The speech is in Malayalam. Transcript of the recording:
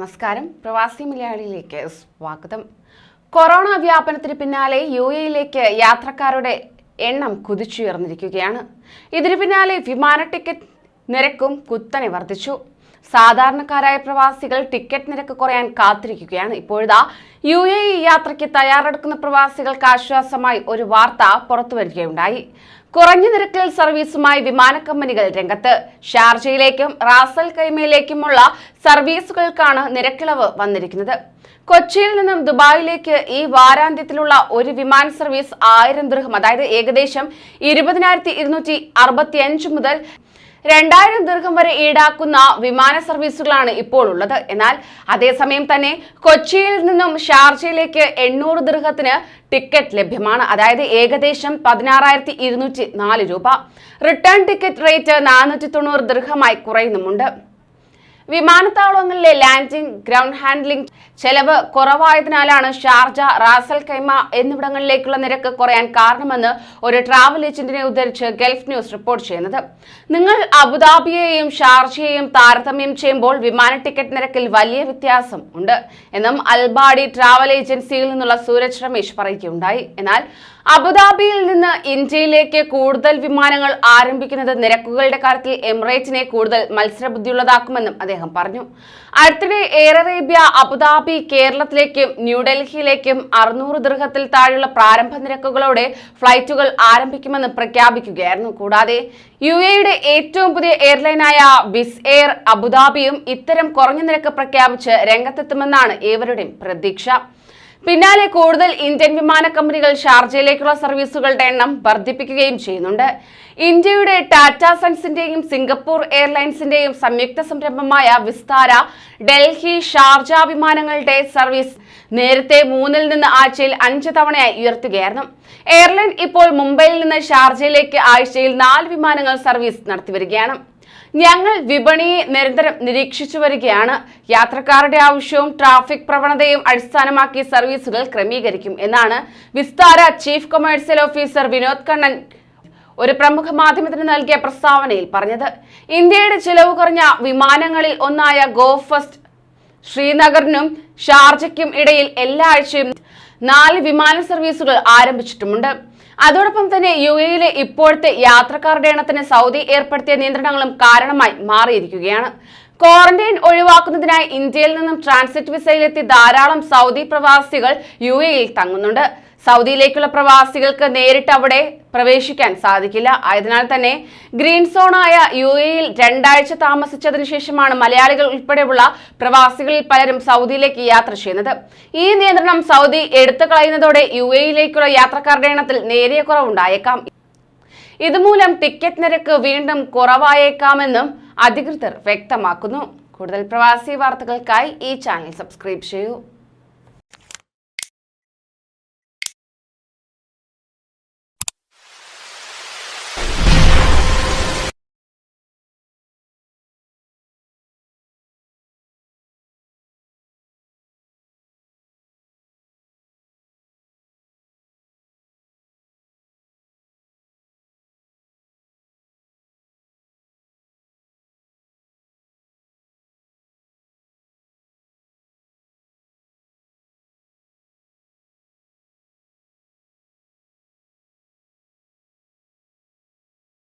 നമസ്കാരം. പ്രവാസി മലയാളിയിലേക്ക് സ്വാഗതം. കൊറോണ വ്യാപനത്തിന് പിന്നാലെ UAE-യിലേക്ക് യാത്രക്കാരുടെ എണ്ണം കുതിച്ചുയർന്നിരിക്കുകയാണ്. ഇതിന് പിന്നാലെ വിമാന ടിക്കറ്റ് നിരക്കും കുത്തനെ വർദ്ധിച്ചു. സാധാരണക്കാരായ പ്രവാസികൾ ടിക്കറ്റ് നിരക്ക് കുറയാൻ കാത്തിരിക്കുകയാണ്. ഇപ്പോഴാ UAE യാത്രയ്ക്ക് തയ്യാറെടുക്കുന്ന പ്രവാസികൾക്ക് ആശ്വാസമായി ഒരു വാർത്ത പുറത്തുവരികയുണ്ടായി. കുറഞ്ഞ നിരക്കിൽ സർവീസുമായി വിമാന കമ്പനികൾ രംഗത്ത്. ഷാർജയിലേക്കും റാസൽ ഖൈമയിലേക്കുമുള്ള സർവീസുകൾക്കാണ് നിരക്കിളവ് വന്നിരിക്കുന്നത്. കൊച്ചിയിൽ നിന്നും ദുബായിലേക്ക് ഈ വാരാന്ത്യത്തിലുള്ള ഒരു വിമാന സർവീസ് 1000 ദിർഹം, അതായത് ഏകദേശം 20,265 മുതൽ 2000 ദിർഹം വരെ ഈടാക്കുന്ന വിമാന സർവീസുകളാണ് ഇപ്പോൾ ഉള്ളത്. എന്നാൽ അതേസമയം തന്നെ കൊച്ചിയിൽ നിന്നും ഷാർജയിലേക്ക് 800 ദിർഹത്തിന് ടിക്കറ്റ് ലഭ്യമാണ്, അതായത് ഏകദേശം 16,204 രൂപ. റിട്ടേൺ ടിക്കറ്റ് റേറ്റ് 490 ദിർഹമായി കുറയുന്നുമുണ്ട്. വിമാനത്താവളങ്ങളിലെ ലാൻഡിംഗ്, ഗ്രൗണ്ട് ഹാൻഡ്ലിംഗ് ചെലവ് കുറവായതിനാലാണ് ഷാർജ, റാസൽ ഖൈമ എന്നിവിടങ്ങളിലേക്കുള്ള നിരക്ക് കുറയാൻ കാരണമെന്ന് ഒരു ട്രാവൽ ഏജന്റിനെ ഉദ്ധരിച്ച് ഗൾഫ് ന്യൂസ് റിപ്പോർട്ട് ചെയ്യുന്നത്. നിങ്ങൾ അബുദാബിയെയും ഷാർജയെയും താരതമ്യം ചെയ്യുമ്പോൾ വിമാന ടിക്കറ്റ് നിരക്കിൽ വലിയ വ്യത്യാസം ഉണ്ട് എന്നും അൽബാഡി ട്രാവൽ ഏജൻസിയിൽ നിന്നുള്ള സൂരജ് രമേശ് പറയുകയുണ്ടായി. എന്നാൽ അബുദാബിയിൽ നിന്ന് ഇന്ത്യയിലേക്ക് കൂടുതൽ വിമാനങ്ങൾ ആരംഭിക്കുന്നത് നിരക്കുകളുടെ കാര്യത്തിൽ എമിറേറ്റിനെ കൂടുതൽ മത്സരബുദ്ധിയുള്ളതാക്കുമെന്നും അദ്ദേഹം പറഞ്ഞു. അടുത്തിടെ എയർ അറേബ്യ അബുദാബി കേരളത്തിലേക്കും ന്യൂഡൽഹിയിലേക്കും 600 ദിർഹത്തിൽ താഴെയുള്ള പ്രാരംഭ നിരക്കുകളോടെ ഫ്ലൈറ്റുകൾ ആരംഭിക്കുമെന്ന് പ്രഖ്യാപിക്കുകയായിരുന്നു. കൂടാതെ UAE-യുടെ ഏറ്റവും പുതിയ എയർലൈനായ വിസ് എയർ അബുദാബിയും ഇത്തരം കുറഞ്ഞ നിരക്ക് പ്രഖ്യാപിച്ച് രംഗത്തെത്തുമെന്നാണ് ഏവരുടെയും പ്രതീക്ഷ. പിന്നാലെ കൂടുതൽ ഇന്ത്യൻ വിമാന കമ്പനികൾ ഷാർജയിലേക്കുള്ള സർവീസുകളുടെ എണ്ണം വർദ്ധിപ്പിക്കുകയും ചെയ്യുന്നുണ്ട്. ഇന്ത്യയുടെ ടാറ്റ സൺസിന്റെയും സിംഗപ്പൂർ എയർലൈൻസിന്റെയും സംയുക്ത സംരംഭമായ വിസ്താര ഡൽഹി ഷാർജ വിമാനങ്ങളുടെ സർവീസ് നേരത്തെ 3-ൽ നിന്ന് ആഴ്ചയിൽ 5 തവണയായി ഉയർത്തുകയായിരുന്നു. എയർലൈൻ ഇപ്പോൾ മുംബൈയിൽ നിന്ന് ഷാർജയിലേക്ക് ആഴ്ചയിൽ 4 വിമാനങ്ങൾ സർവീസ് നടത്തിവരികയാണ്. ഞങ്ങൾ വിപണിയെ നിരന്തരം നിരീക്ഷിച്ചു വരികയാണ്. യാത്രക്കാരുടെ ആവശ്യവും ട്രാഫിക് പ്രവണതയും അടിസ്ഥാനമാക്കി സർവീസുകൾ ക്രമീകരിക്കും എന്നാണ് Vistara chief commercial officer Vinod Kannan ഒരു പ്രമുഖ മാധ്യമത്തിന് നൽകിയ പ്രസ്താവനയിൽ പറഞ്ഞത്. ഇന്ത്യയുടെ ചിലവ് കുറഞ്ഞ വിമാനങ്ങളിൽ ഒന്നായ ഗോ ഫസ്റ്റ് ശ്രീനഗറിനും ഷാർജയ്ക്കും ഇടയിൽ എല്ലാ ആഴ്ചയും 4 വിമാന സർവീസുകൾ ആരംഭിച്ചിട്ടുമുണ്ട്. അതോടൊപ്പം തന്നെ UAE-യിലെ ഇപ്പോഴത്തെ യാത്രക്കാരുടെ എണ്ണത്തിന് സൗദി ഏർപ്പെടുത്തിയ നിയന്ത്രണങ്ങളും കാരണമായി മാറിയിരിക്കുകയാണ്. ക്വാറന്റൈൻ ഒഴിവാക്കുന്നതിനായി ഇന്ത്യയിൽ നിന്നും ട്രാൻസിറ്റ് വിസയിലെത്തി ധാരാളം സൗദി പ്രവാസികൾ UAE-യിൽ തങ്ങുന്നുണ്ട്. സൗദിയിലേക്കുള്ള പ്രവാസികൾക്ക് നേരിട്ട് അവിടെ പ്രവേശിക്കാൻ സാധിക്കില്ല. ആയതിനാൽ തന്നെ ഗ്രീൻ സോണായ UAE-യിൽ 2 ആഴ്ച താമസിച്ചതിനു ശേഷമാണ് മലയാളികൾ ഉൾപ്പെടെയുള്ള പ്രവാസികളിൽ പലരും സൗദിയിലേക്ക് യാത്ര ചെയ്യുന്നത്. ഈ നിയന്ത്രണം സൗദി എടുത്തു കളയുന്നതോടെ UAE-യിലേക്കുള്ള യാത്രക്കാരുടെ എണ്ണത്തിൽ നേരിയ കുറവുണ്ടായേക്കാം. ഇതുമൂലം ടിക്കറ്റ് നിരക്ക് വീണ്ടും കുറവായേക്കാമെന്നും അധികൃതർ വ്യക്തമാക്കുന്നു. കൂടുതൽ പ്രവാസി വാർത്തകൾക്കായി ഈ ചാനൽ സബ്സ്ക്രൈബ് ചെയ്യൂ.